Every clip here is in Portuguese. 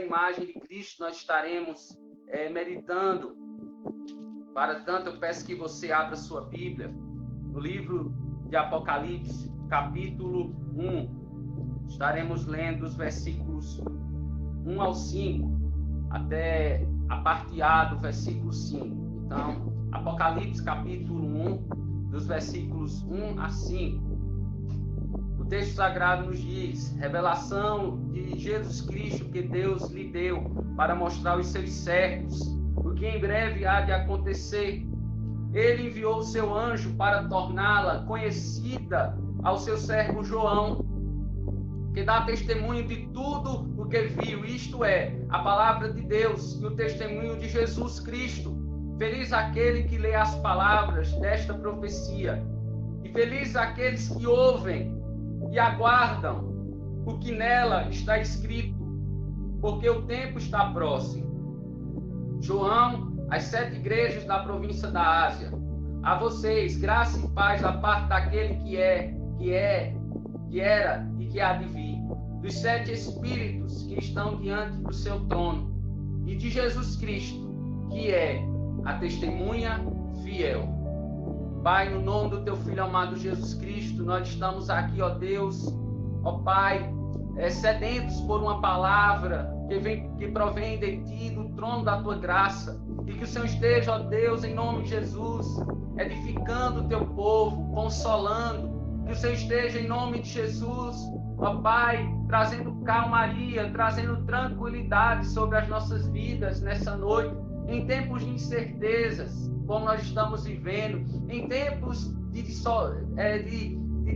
imagem de Cristo nós estaremos meditando. Para tanto, eu peço que você abra sua Bíblia no livro de Apocalipse, capítulo 1. Estaremos lendo os versículos 1 ao 5, até a parte A do versículo 5. Então, Apocalipse, capítulo 1, dos versículos 1 a 5. O texto sagrado nos diz: revelação de Jesus Cristo que Deus lhe deu para mostrar aos seus servos o que em breve há de acontecer. Ele enviou o seu anjo para torná-la conhecida ao seu servo João, que dá testemunho de tudo o que viu, isto é, a palavra de Deus e o testemunho de Jesus Cristo. Feliz aquele que lê as palavras desta profecia, e feliz aqueles que ouvem e aguardam o que nela está escrito, porque o tempo está próximo. João, às 7 igrejas da província da Ásia, a vocês, graça e paz da parte daquele que era e que há de vir, dos 7 Espíritos que estão diante do seu trono, e de Jesus Cristo, que é a testemunha fiel. Pai, no nome do teu Filho amado Jesus Cristo, nós estamos aqui, ó Deus, ó Pai, sedentos por uma palavra que provém de ti, do trono da tua graça, e que o Senhor esteja, ó Deus, em nome de Jesus, edificando o teu povo, consolando, que o Senhor esteja, em nome de Jesus, ó Pai, trazendo calmaria, trazendo tranquilidade sobre as nossas vidas nessa noite, em tempos de incertezas, como nós estamos vivendo, em tempos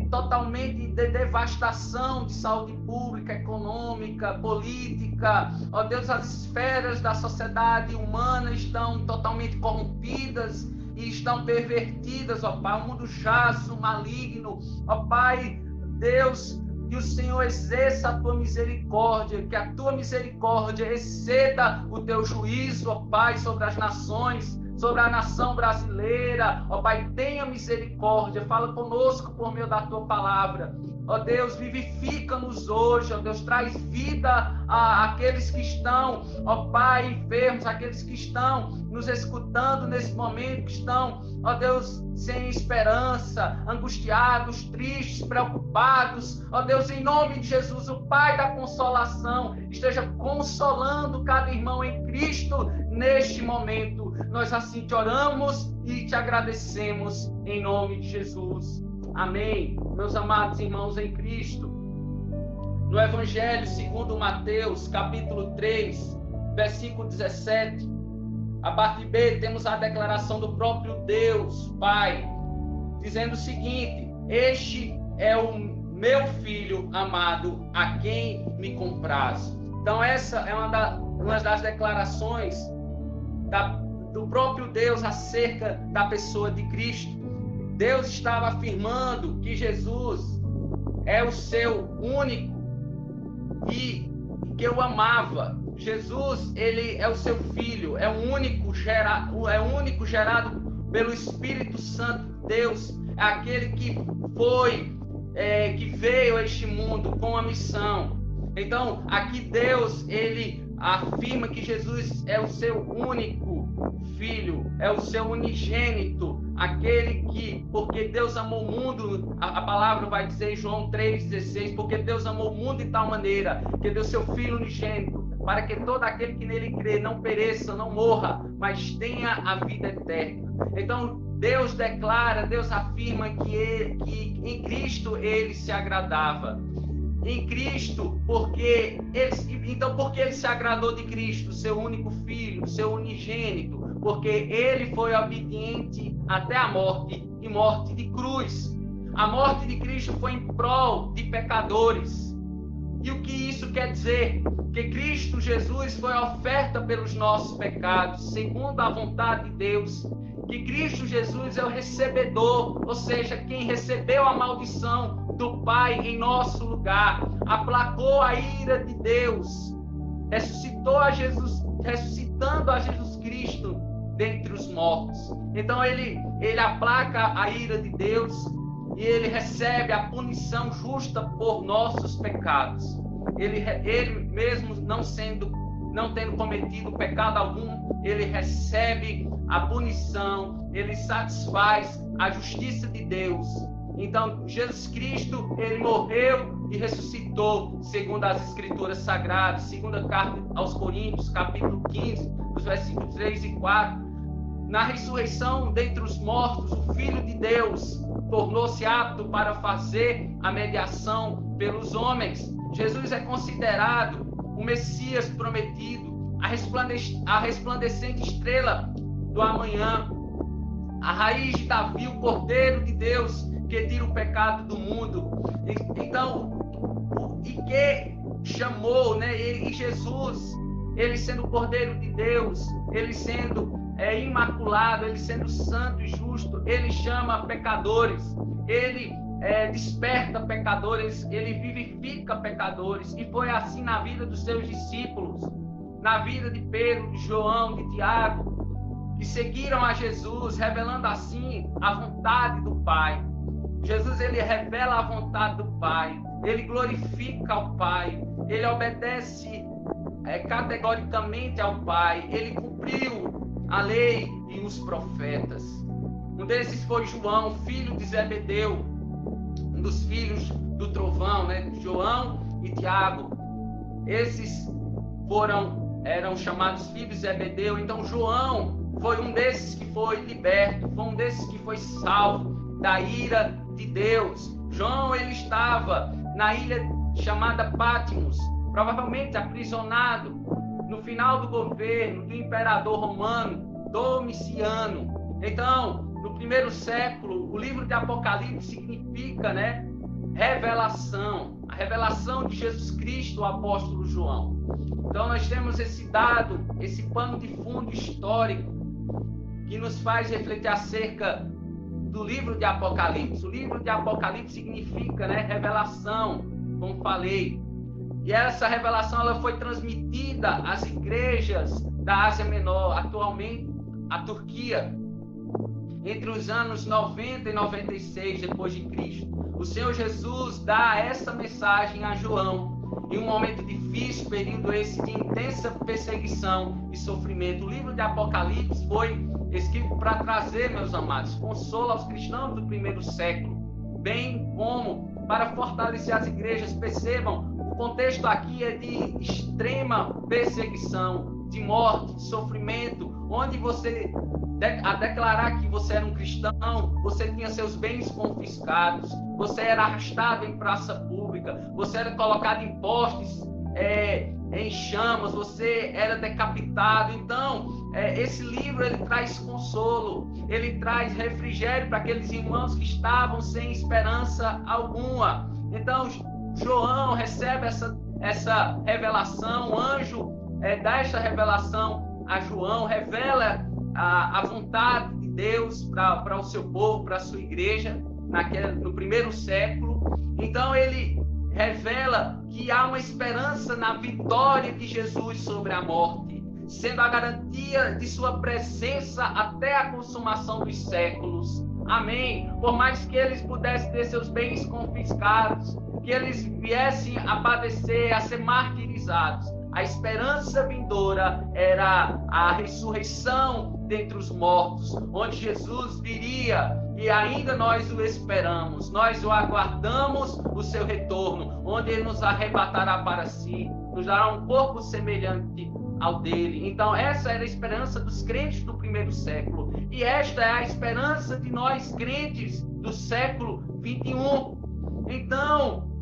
totalmente de devastação de saúde pública, econômica, política. Ó Deus, as esferas da sociedade humana estão totalmente corrompidas e estão pervertidas, ó Pai. O mundo jaz o maligno, ó Pai, Deus, que o Senhor exerça a tua misericórdia, que a tua misericórdia exceda o teu juízo, ó Pai, sobre as nações, sobre a nação brasileira. Ó Pai, tenha misericórdia, fala conosco por meio da tua palavra. Ó Deus, vivifica-nos hoje, ó Deus, traz vida àqueles que estão, ó Pai, enfermos, aqueles que estão nos escutando nesse momento, que estão, ó Deus, sem esperança, angustiados, tristes, preocupados. Ó Deus, em nome de Jesus, o Pai da consolação, esteja consolando cada irmão em Cristo neste momento. Nós assim te oramos e te agradecemos em nome de Jesus. Amém. Meus amados irmãos em Cristo, no Evangelho segundo Mateus, capítulo 3, versículo 17, a parte B, temos a declaração do próprio Deus, Pai, dizendo o seguinte: este é o meu Filho amado, a quem me comprazo. Então essa é uma das declarações do próprio Deus acerca da pessoa de Cristo. Deus estava afirmando que Jesus é o seu único e que o amava. Jesus, ele é o seu filho, é o único gerado pelo Espírito Santo de Deus, é aquele que veio a este mundo com a missão. Então, aqui Deus, ele afirma que Jesus é o seu único filho, é o seu unigênito, aquele que, porque Deus amou o mundo, a palavra vai dizer em João 3,16, porque Deus amou o mundo de tal maneira que deu seu filho unigênito, para que todo aquele que nele crê não pereça, não morra, mas tenha a vida eterna. Então Deus declara, Deus afirma que em Cristo ele se agradava. Em Cristo, porque ele se agradou de Cristo, seu único filho, seu unigênito, porque ele foi obediente até a morte, e morte de cruz. A morte de Cristo foi em prol de pecadores. E o que isso quer dizer? Que Cristo Jesus foi a oferta pelos nossos pecados, segundo a vontade de Deus. Que Cristo Jesus é o recebedor, ou seja, quem recebeu a maldição do Pai em nosso lugar, aplacou a ira de Deus, ressuscitando a Jesus Cristo dentre os mortos. Então ele aplaca a ira de Deus e ele recebe a punição justa por nossos pecados. Ele mesmo não sendo não tendo cometido pecado algum, ele recebe a punição, ele satisfaz a justiça de Deus. Então, Jesus Cristo, ele morreu e ressuscitou, segundo as Escrituras Sagradas, segunda carta aos Coríntios, capítulo 15, os versículos 3 e 4. Na ressurreição dentre os mortos, o Filho de Deus tornou-se apto para fazer a mediação pelos homens. Jesus é considerado o Messias prometido, a resplandecente estrela do amanhã, a raiz de Davi, o Cordeiro de Deus que tira o pecado do mundo. Então, e que chamou, né? E Jesus, ele sendo o Cordeiro de Deus, ele sendo imaculado, ele sendo santo e justo, ele chama pecadores, ele desperta pecadores, ele vivifica pecadores. E foi assim na vida dos seus discípulos, na vida de Pedro, de João, de Tiago, que seguiram a Jesus, revelando assim a vontade do Pai. Jesus, ele revela a vontade do Pai, ele glorifica o Pai, ele obedece categoricamente ao Pai, ele cumpriu a lei e os profetas. Um desses foi João, filho de Zebedeu, um dos filhos do trovão, né? João e Tiago. Esses eram chamados filhos de Zebedeu. Então João foi um desses que foi liberto, foi um desses que foi salvo da ira de Deus. João, ele estava na ilha chamada Patmos, provavelmente aprisionado no final do governo do imperador romano Domiciano. Então, no primeiro século, o livro de Apocalipse significa, né, revelação, a revelação de Jesus Cristo, o apóstolo João. Então, nós temos esse dado, esse pano de fundo histórico que nos faz refletir acerca do livro de Apocalipse. O livro de Apocalipse significa, né, revelação, como falei. E essa revelação ela foi transmitida às igrejas da Ásia Menor, atualmente a Turquia, entre os anos 90 e 96 depois de Cristo. O Senhor Jesus dá essa mensagem a João em um momento difícil, período esse de intensa perseguição e sofrimento. O livro de Apocalipse foi escrito para trazer, meus amados, consolo aos cristãos do primeiro século, bem como para fortalecer as igrejas. Percebam, o contexto aqui é de extrema perseguição, de morte, de sofrimento, onde você, a declarar que você era um cristão, você tinha seus bens confiscados, você era arrastado em praça pública, você era colocado em postes em chamas, você era decapitado. Então, esse livro ele traz consolo, ele traz refrigério para aqueles irmãos que estavam sem esperança alguma. Então, João recebe essa revelação, o anjo dá essa revelação a João, revela a vontade de Deus para o seu povo, para a sua igreja, no primeiro século. Então, ele revela que há uma esperança na vitória de Jesus sobre a morte, sendo a garantia de sua presença até a consumação dos séculos. Amém. Por mais que eles pudessem ter seus bens confiscados, que eles viessem a padecer, a ser martirizados, a esperança vindoura era a ressurreição dentre os mortos, onde Jesus viria, e ainda nós o esperamos, nós o aguardamos o seu retorno, onde ele nos arrebatará para si, nos dará um corpo semelhante ao dele. Então essa era a esperança dos crentes do primeiro século, e esta é a esperança de nós crentes do século 21. Então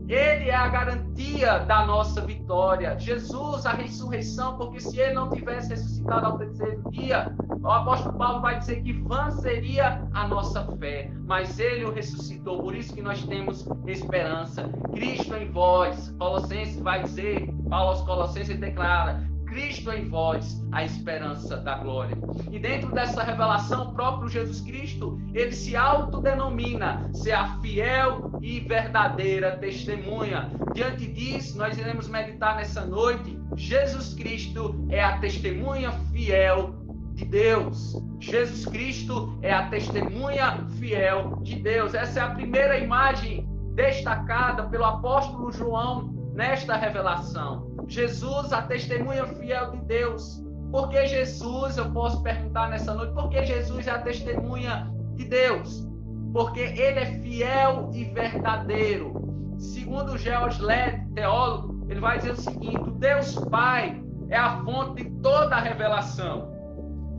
ele é a garantia da nossa vitória. Jesus, a ressurreição, porque se ele não tivesse ressuscitado ao terceiro dia, o apóstolo Paulo vai dizer que vã seria a nossa fé, mas ele o ressuscitou, por isso que nós temos esperança. Cristo em vós, Colossenses vai dizer, Paulo aos Colossenses declara, Cristo em vós, a esperança da glória. E dentro dessa revelação, o próprio Jesus Cristo, ele se autodenomina ser a fiel e verdadeira testemunha. Diante disso, nós iremos meditar nessa noite, Jesus Cristo é a testemunha fiel de Deus. Jesus Cristo é a testemunha fiel de Deus. Essa é a primeira imagem destacada pelo apóstolo João nesta revelação. Jesus, a testemunha fiel de Deus. Por que Jesus, eu posso perguntar nessa noite, por que Jesus é a testemunha de Deus? Porque ele é fiel e verdadeiro. Segundo George Led, teólogo, ele vai dizer o seguinte: o Deus Pai é a fonte de toda a revelação.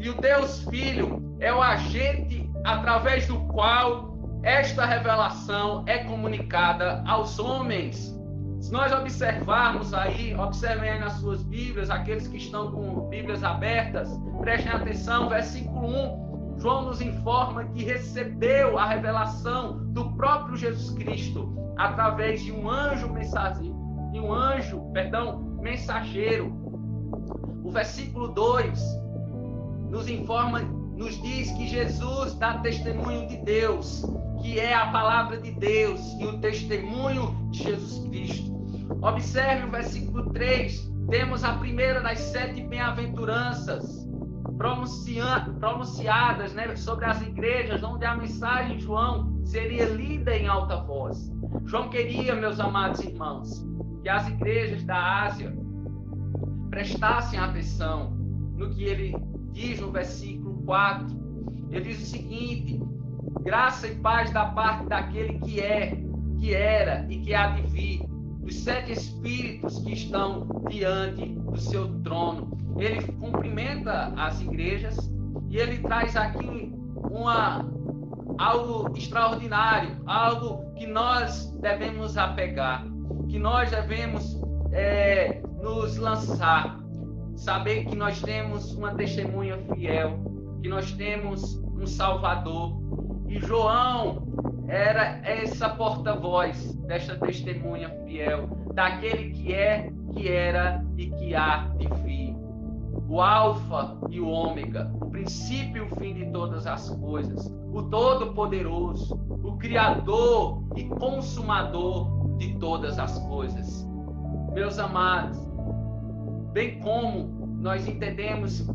E o Deus Filho é o agente através do qual esta revelação é comunicada aos homens. Se nós observarmos aí, observem aí nas suas Bíblias, aqueles que estão com Bíblias abertas, prestem atenção, versículo 1, João nos informa que recebeu a revelação do próprio Jesus Cristo através de um anjo mensageiro. O versículo 2 nos informa, nos diz que Jesus dá testemunho de Deus, que é a palavra de Deus e o testemunho de Jesus Cristo. Observe o versículo 3, temos a primeira das 7 bem-aventuranças pronunciadas, né, sobre as igrejas, onde a mensagem de João seria lida em alta voz. João queria, meus amados irmãos, que as igrejas da Ásia prestassem atenção no que ele diz no versículo 4. Ele diz o seguinte: graça e paz da parte daquele que é, que era e que há de vir, dos 7 espíritos que estão diante do seu trono. Ele cumprimenta as igrejas e ele traz aqui algo extraordinário, algo que nós devemos apegar, que nós devemos nos lançar, saber que nós temos uma testemunha fiel, que nós temos um Salvador. E João era essa porta-voz desta testemunha fiel, daquele que é, que era e que há de vir. O Alfa e o Ômega, o princípio e o fim de todas as coisas, o Todo-Poderoso, o Criador e Consumador de todas as coisas. Meus amados, bem como nós entendemos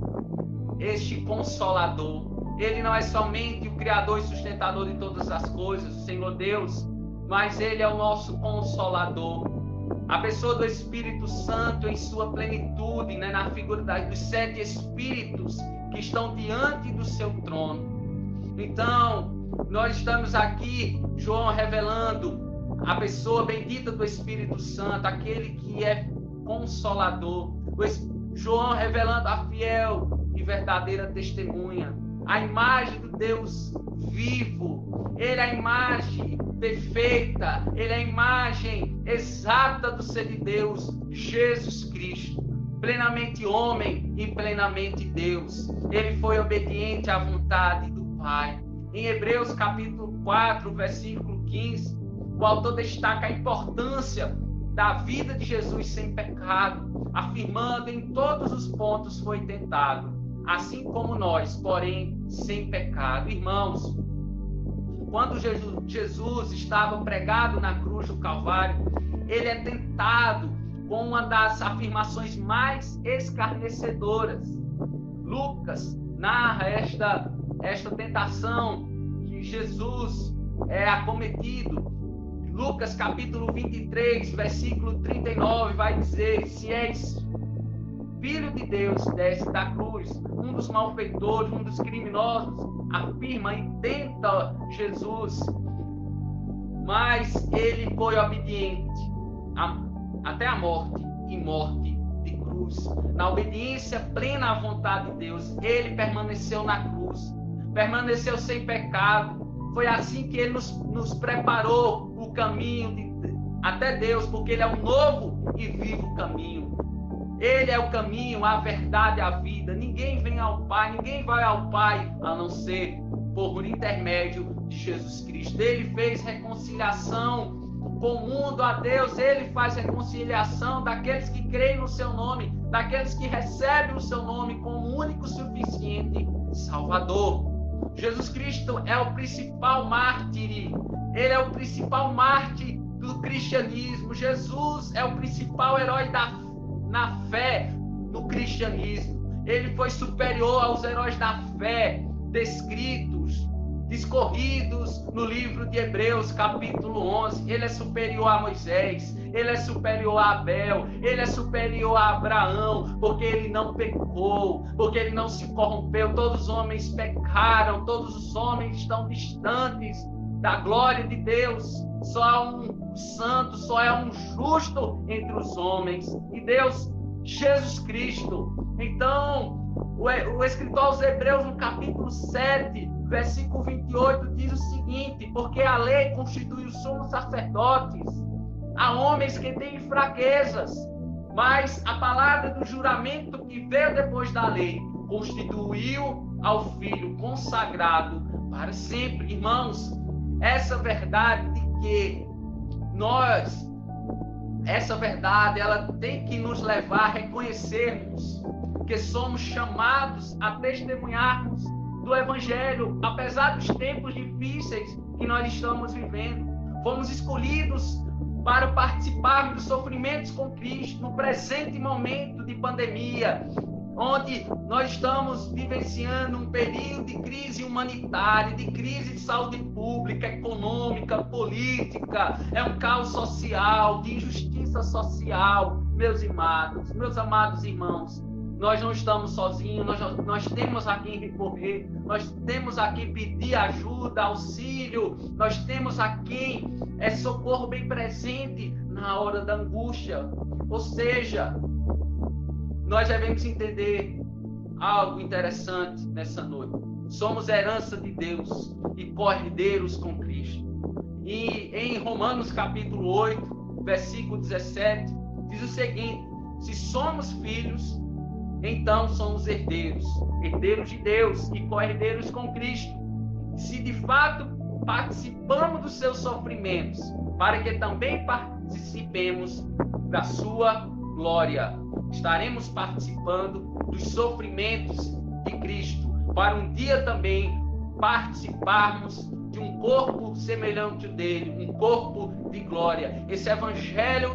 este Consolador, ele não é somente o Criador e sustentador de todas as coisas, o Senhor Deus, mas ele é o nosso Consolador. A pessoa do Espírito Santo em sua plenitude, né, na figura dos 7 Espíritos que estão diante do seu trono. Então, nós estamos aqui, João revelando a pessoa bendita do Espírito Santo, aquele que é Consolador. João revelando a fiel e verdadeira testemunha, a imagem do Deus vivo. Ele é a imagem perfeita, ele é a imagem exata do ser de Deus, Jesus Cristo, plenamente homem e plenamente Deus. Ele foi obediente à vontade do Pai. Em Hebreus capítulo 4, versículo 15, o autor destaca a importância da vida de Jesus sem pecado, afirmando: em todos os pontos foi tentado, assim como nós, porém sem pecado. Irmãos, quando Jesus estava pregado na cruz do Calvário, ele é tentado com uma das afirmações mais escarnecedoras. Lucas narra esta tentação que Jesus é acometido. Lucas capítulo 23, versículo 39, vai dizer: se és Filho de Deus, desce da cruz. Um dos malfeitores, um dos criminosos, afirma e tenta Jesus, mas ele foi obediente até a morte, e morte de cruz. Na obediência plena à vontade de Deus, ele permaneceu na cruz, permaneceu sem pecado. Foi assim que ele nos preparou o caminho até Deus, porque ele é o novo e vivo caminho. Ele é o caminho, a verdade, a vida. Ninguém vem ao Pai, ninguém vai ao Pai a não ser por intermédio de Jesus Cristo. Ele fez reconciliação com o mundo, a Deus. Ele faz reconciliação daqueles que creem no seu nome, daqueles que recebem o seu nome como único suficiente Salvador. Jesus Cristo é o principal mártir. Ele é o principal mártir do cristianismo. Jesus é o principal herói na fé no cristianismo. Ele foi superior aos heróis da fé descritos discorridos no livro de Hebreus, capítulo 11. Ele é superior a Moisés, ele é superior a Abel, ele é superior a Abraão, porque ele não pecou, porque ele não se corrompeu. Todos os homens pecaram, todos os homens estão distantes da glória de Deus. Só há um santo, só há um justo entre os homens, e Deus, Jesus Cristo. Então, o escritor aos Hebreus, no capítulo 7, versículo 28, diz o seguinte: porque a lei constitui os sumos sacerdotes a homens que têm fraquezas, mas a palavra do juramento que veio depois da lei constituiu ao Filho consagrado para sempre. Irmãos, essa verdade de que essa verdade, ela tem que nos levar a reconhecermos que somos chamados a testemunharmos do Evangelho, apesar dos tempos difíceis que nós estamos vivendo. Fomos escolhidos para participarmos dos sofrimentos com Cristo no presente momento de pandemia, onde nós estamos vivenciando um período de crise humanitária, de crise de saúde pública, econômica, política, é um caos social, de injustiça social. Meus amados irmãos, nós não estamos sozinhos, nós temos a quem recorrer, nós temos a quem pedir ajuda, auxílio, nós temos a quem é socorro bem presente na hora da angústia. Ou seja, nós devemos entender algo interessante nessa noite. Somos herança de Deus e co-herdeiros com Cristo. E em Romanos capítulo 8, versículo 17, diz o seguinte: se somos filhos, então somos herdeiros, herdeiros de Deus e co-herdeiros com Cristo. Se de fato participamos dos seus sofrimentos, para que também participemos da sua glória. Estaremos participando dos sofrimentos de Cristo, para um dia também participarmos de um corpo semelhante ao dele, um corpo de glória. Esse evangelho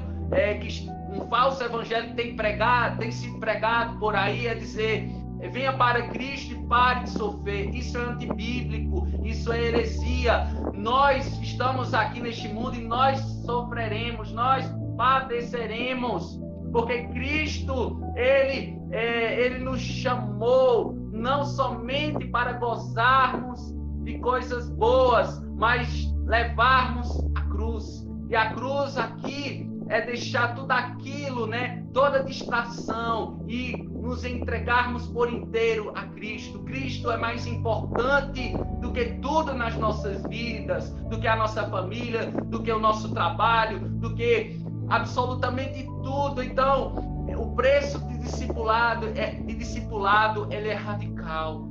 que um falso evangelho tem sido pregado por aí, é dizer: venha para Cristo e pare de sofrer. Isso é antibíblico, isso é heresia. Nós estamos aqui neste mundo e nós sofreremos, nós padeceremos, porque Cristo, ele nos chamou não somente para gozarmos de coisas boas, mas levarmos a cruz. E a cruz aqui é deixar tudo aquilo, toda distração, e nos entregarmos por inteiro a Cristo. Cristo é mais importante do que tudo nas nossas vidas, do que a nossa família, do que o nosso trabalho, do que absolutamente tudo. Então, o preço de discipulado, ele é radical.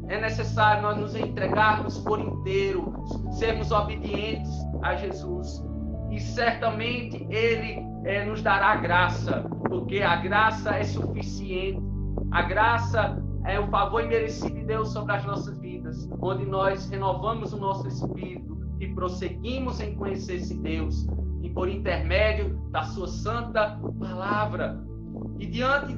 É necessário nós nos entregarmos por inteiro, sermos obedientes a Jesus. E certamente Ele nos dará graça, porque a graça é suficiente. A graça é o favor imerecido de Deus sobre as nossas vidas, onde nós renovamos o nosso espírito e prosseguimos em conhecer esse Deus, e por intermédio da sua santa palavra. E diante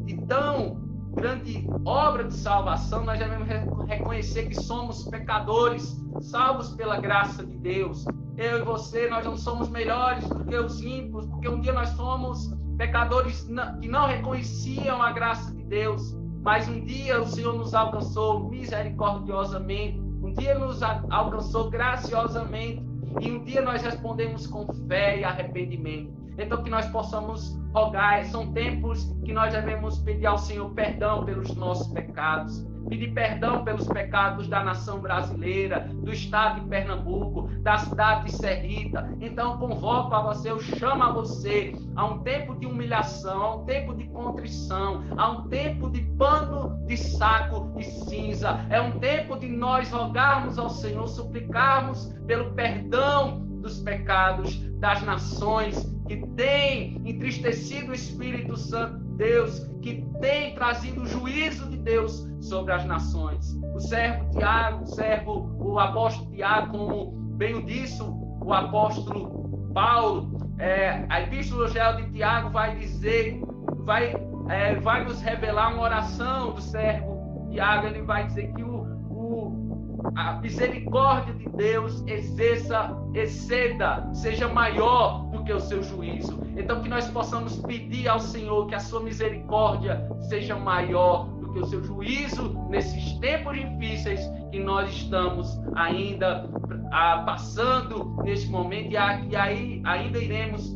de tão grande obra de salvação, nós devemos reconhecer que somos pecadores, salvos pela graça de Deus. Eu e você, nós não somos melhores do que os ímpios, porque um dia nós fomos pecadores que não reconheciam a graça de Deus, mas um dia o Senhor nos alcançou misericordiosamente, um dia nos alcançou graciosamente, e um dia nós respondemos com fé e arrependimento. Então, que nós possamos rogar. São tempos que nós devemos pedir ao Senhor perdão pelos nossos pecados, pedir perdão pelos pecados da nação brasileira, do estado de Pernambuco, da cidade de Serrita. Então, convoco a você, eu chamo a você a um tempo de humilhação, a um tempo de contrição, a um tempo de pano de saco e cinza. É um tempo de nós rogarmos ao Senhor, suplicarmos pelo perdão dos pecados das nações que tem entristecido o Espírito Santo de Deus, que tem trazido o juízo de Deus sobre as nações. O apóstolo Tiago, como bem o disse o apóstolo Paulo, a epístola de Tiago vai dizer, vai nos revelar uma oração do servo Tiago. Ele vai dizer que a misericórdia de Deus exceda, seja maior do que o seu juízo. Então que nós possamos pedir ao Senhor que a sua misericórdia seja maior do que o seu juízo nesses tempos difíceis que nós estamos ainda passando neste momento, e aí ainda iremos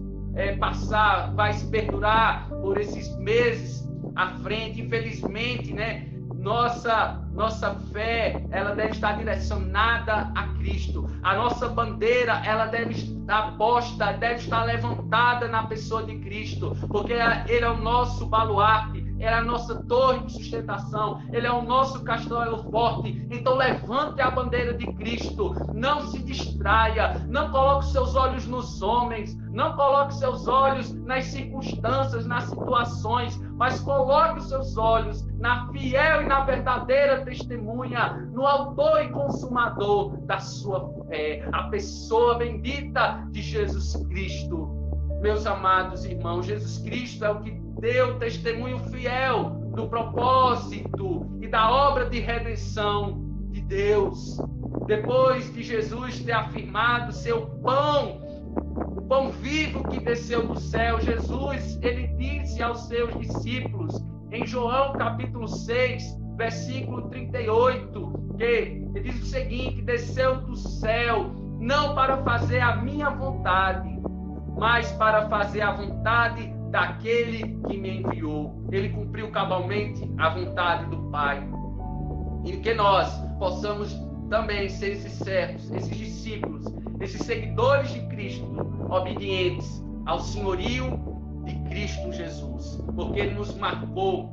passar, vai se perdurar por esses meses à frente. Infelizmente, né, nossa fé, ela deve estar direcionada a Cristo. A nossa bandeira, ela deve estar posta, deve estar levantada na pessoa de Cristo, porque Ele é o nosso baluarte, Ele é a nossa torre de sustentação, Ele é o nosso castelo forte. Então levante a bandeira de Cristo, não se distraia, não coloque seus olhos nos homens, não coloque seus olhos nas circunstâncias, nas situações, mas coloque os seus olhos na fiel e na verdadeira testemunha, no autor e consumador da sua fé, a pessoa bendita de Jesus Cristo. Meus amados irmãos, Jesus Cristo é o que deu testemunho fiel do propósito e da obra de redenção de Deus. Depois de Jesus ter afirmado ser o pão vivo que desceu do céu, Jesus, ele disse aos seus discípulos, em João capítulo 6, versículo 38, que ele diz o seguinte: desceu do céu, não para fazer a minha vontade, mas para fazer a vontade daquele que me enviou. Ele cumpriu cabalmente a vontade do Pai. E que nós possamos também ser esses servos, esses discípulos, esses seguidores de Cristo, obedientes ao senhorio de Cristo Jesus, porque Ele nos marcou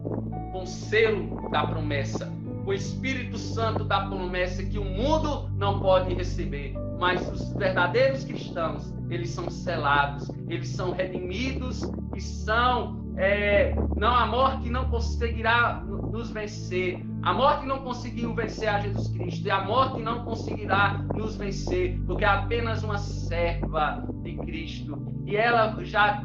com o selo da promessa, o Espírito Santo da promessa que o mundo não pode receber, mas os verdadeiros cristãos, eles são selados, eles são redimidos e são, não, a morte não conseguirá nos vencer. A morte não conseguiu vencer a Jesus Cristo, e a morte não conseguirá nos vencer, porque é apenas uma serva de Cristo. E ela já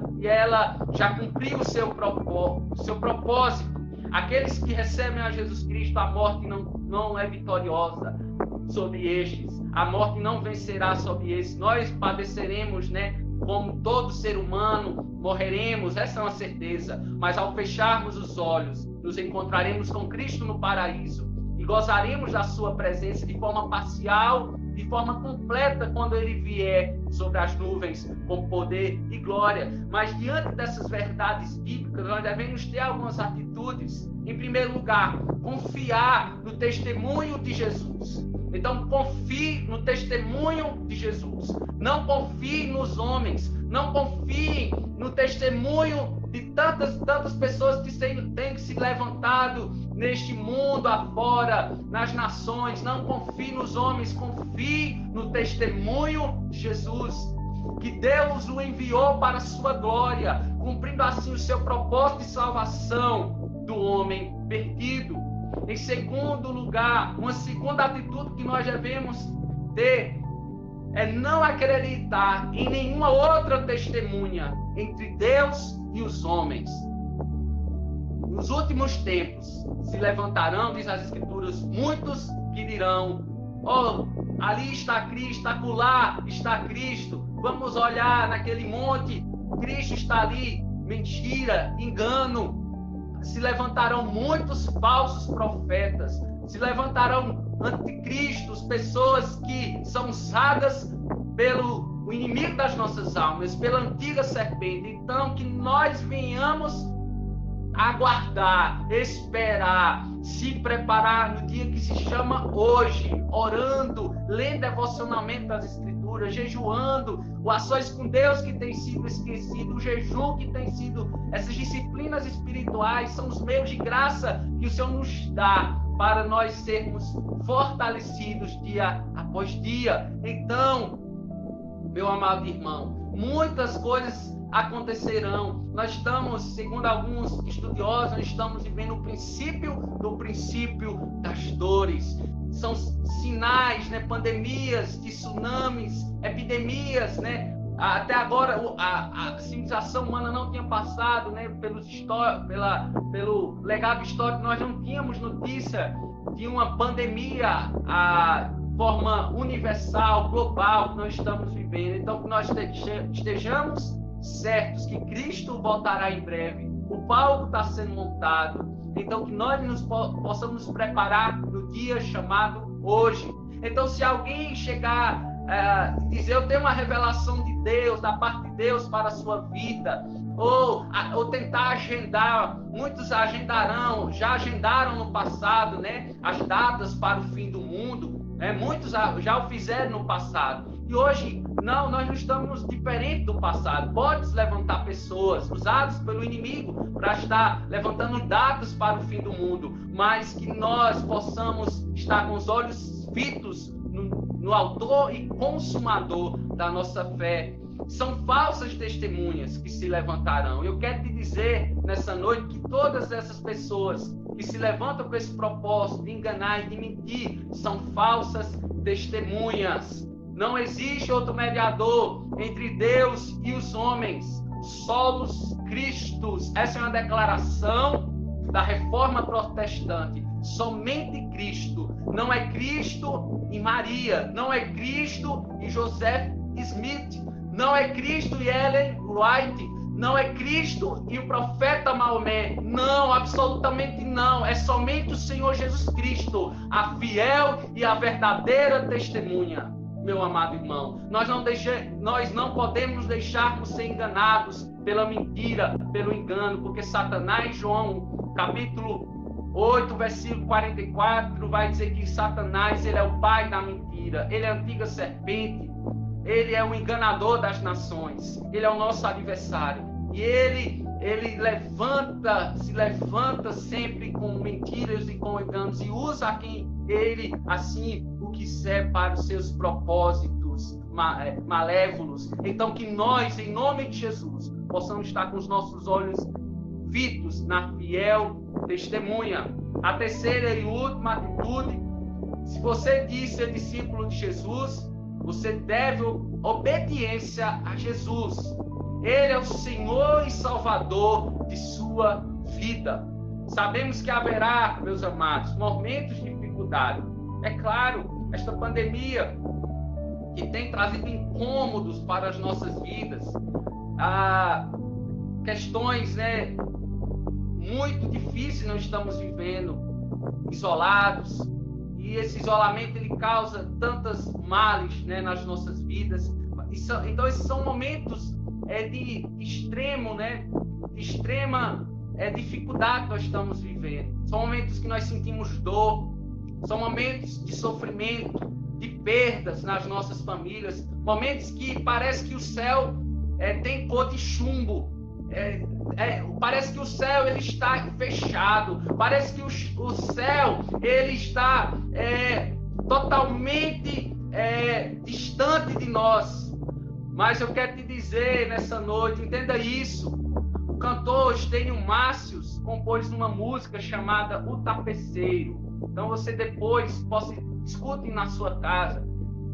cumpriu o seu propósito. Aqueles que recebem a Jesus Cristo, a morte não é vitoriosa sobre estes. A morte não vencerá sobre estes. Nós padeceremos, né? Como todo ser humano, morreremos, essa é uma certeza. Mas ao fecharmos os olhos, nos encontraremos com Cristo no paraíso e gozaremos da sua presença de forma parcial, de forma completa, quando Ele vier sobre as nuvens com poder e glória. Mas diante dessas verdades bíblicas, nós devemos ter algumas atitudes. Em primeiro lugar, confiar no testemunho de Jesus. Então, confie no testemunho de Jesus. Não confie nos homens. Não confie no testemunho de tantas pessoas que têm se levantado neste mundo afora, nas nações. Não confie nos homens. Confie no testemunho de Jesus, que Deus o enviou para a sua glória, cumprindo assim o seu propósito de salvação do homem perdido. Em segundo lugar, uma segunda atitude que nós devemos ter é não acreditar em nenhuma outra testemunha entre Deus e os homens. Nos últimos tempos se levantarão, diz as Escrituras, muitos que dirão: oh, ali está Cristo, acolá está Cristo, vamos olhar naquele monte, Cristo está ali. Mentira, engano. Se levantarão muitos falsos profetas, se levantarão anticristos, pessoas que são usadas pelo inimigo das nossas almas, pela antiga serpente. Então, que nós venhamos aguardar, esperar, se preparar no dia que se chama hoje, orando, lendo devocionalmente das Escrituras, jejuando, o ações com Deus que tem sido esquecido, o jejum que tem sido, essas disciplinas espirituais são os meios de graça que o Senhor nos dá para nós sermos fortalecidos dia após dia. Então, meu amado irmão, muitas coisas acontecerão. Nós estamos, segundo alguns estudiosos, nós estamos vivendo o princípio das dores. São sinais, né? Pandemias, tsunamis, epidemias, né? Até agora a civilização humana não tinha passado, né? Pelo legado histórico, nós não tínhamos notícia de uma pandemia forma universal, global, que nós estamos vivendo. Então, que nós estejamos certos que Cristo voltará em breve. O palco está sendo montado. Então, que nós possamos nos preparar no dia chamado hoje. Então, se alguém chegar e dizer, eu tenho uma revelação de Deus, da parte de Deus para a sua vida, ou tentar agendar, muitos já agendaram no passado, né, as datas para o fim do mundo, né, muitos já o fizeram no passado. E hoje, nós não estamos diferentes do passado. Pode levantar pessoas usadas pelo inimigo para estar levantando datas para o fim do mundo, mas que nós possamos estar com os olhos fitos no autor e consumador da nossa fé. São falsas testemunhas que se levantarão. Eu quero te dizer nessa noite que todas essas pessoas que se levantam com esse propósito de enganar e de mentir são falsas testemunhas. Não existe outro mediador entre Deus e os homens, solos Cristos. Essa é uma declaração da Reforma Protestante. Somente Cristo. Não é Cristo e Maria. Não é Cristo e Joseph Smith. Não é Cristo e Ellen White. Não é Cristo e o profeta Maomé. Não, absolutamente não. É somente o Senhor Jesus Cristo, a fiel e a verdadeira testemunha. Meu amado irmão, nós não podemos deixarmos ser enganados pela mentira, pelo engano, porque Satanás, João, capítulo 8, versículo 44, vai dizer que Satanás, ele é o pai da mentira, ele é a antiga serpente, ele é o enganador das nações, ele é o nosso adversário, e ele se levanta sempre com mentiras e com enganos, e usa a quem ele, assim, quiser para os seus propósitos malévolos. Então que nós, em nome de Jesus, possamos estar com os nossos olhos fitos na fiel testemunha. A terceira e última atitude: se você diz ser discípulo de Jesus, você deve obediência a Jesus. Ele é o Senhor e Salvador de sua vida. Sabemos que haverá, meus amados, momentos de dificuldade. É claro, esta pandemia que tem trazido incômodos para as nossas vidas, questões, né, muito difíceis nós estamos vivendo, isolados, e esse isolamento ele causa tantas males, né, nas nossas vidas. Então esses são momentos de extremo, né, de extrema dificuldade que nós estamos vivendo. São momentos que nós sentimos dor. São momentos de sofrimento, de perdas nas nossas famílias, momentos que parece que o céu tem cor de chumbo, parece que o céu ele está fechado, parece que o céu ele está totalmente distante de nós. Mas eu quero te dizer nessa noite, entenda isso. O cantor Estênio Márcios compôs uma música chamada O Tapeceiro. Então você depois escute na sua casa.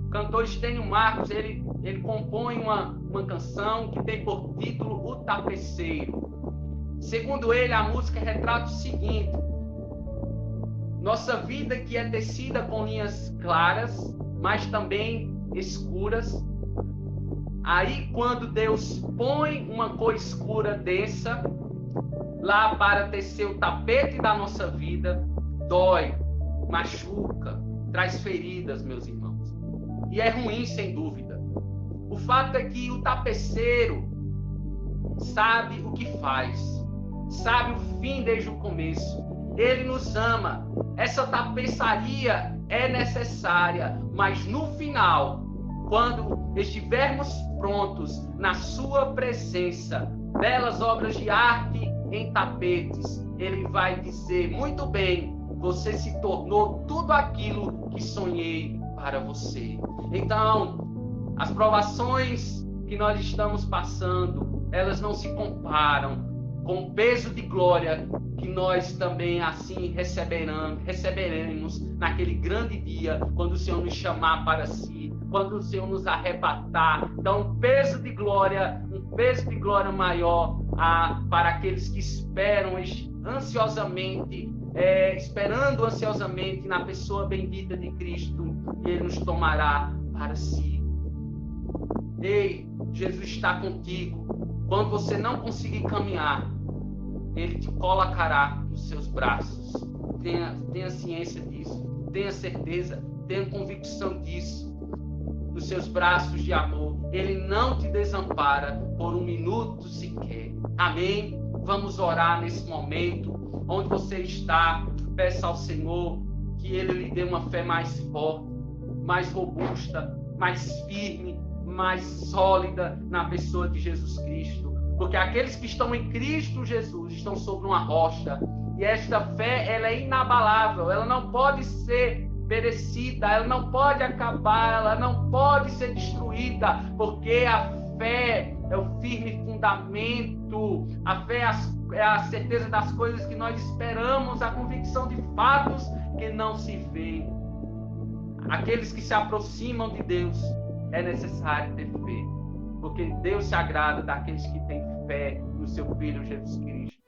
O cantor Estênio Marcos, ele compõe uma canção que tem por título O Tapeceiro. Segundo ele, a música retrata o seguinte: nossa vida que é tecida com linhas claras, mas também escuras. Aí quando Deus põe uma cor escura densa lá para tecer o tapete da nossa vida, dói, machuca, traz feridas, meus irmãos. E é ruim, sem dúvida. O fato é que o tapeceiro sabe o que faz, sabe o fim desde o começo. Ele nos ama. Essa tapeçaria é necessária, mas no final, quando estivermos prontos na sua presença, belas obras de arte em tapetes, ele vai dizer: muito bem, você se tornou tudo aquilo que sonhei para você. Então, as provações que nós estamos passando, elas não se comparam com o peso de glória que nós também assim receberemos naquele grande dia, quando o Senhor nos chamar para si, quando o Senhor nos arrebatar. Então, um peso de glória maior para aqueles que esperam ansiosamente, esperando ansiosamente na pessoa bendita de Cristo e Ele nos tomará para si. Ei, Jesus está contigo. Quando você não conseguir caminhar, Ele te colocará nos seus braços. Tenha ciência disso, tenha certeza, tenha convicção disso. Nos seus braços de amor, Ele não te desampara por um minuto sequer. Amém? Vamos orar nesse momento, onde você está. Peça ao Senhor que Ele lhe dê uma fé mais forte, mais robusta, mais firme, mais sólida na pessoa de Jesus Cristo. Porque aqueles que estão em Cristo Jesus estão sobre uma rocha. E esta fé, ela é inabalável, ela não pode ser perecida, ela não pode acabar, ela não pode ser destruída, porque a fé é o firme fundamento, a fé é a certeza das coisas que nós esperamos, a convicção de fatos que não se veem. Aqueles que se aproximam de Deus, é necessário ter fé, porque Deus se agrada daqueles que têm fé no seu Filho Jesus Cristo.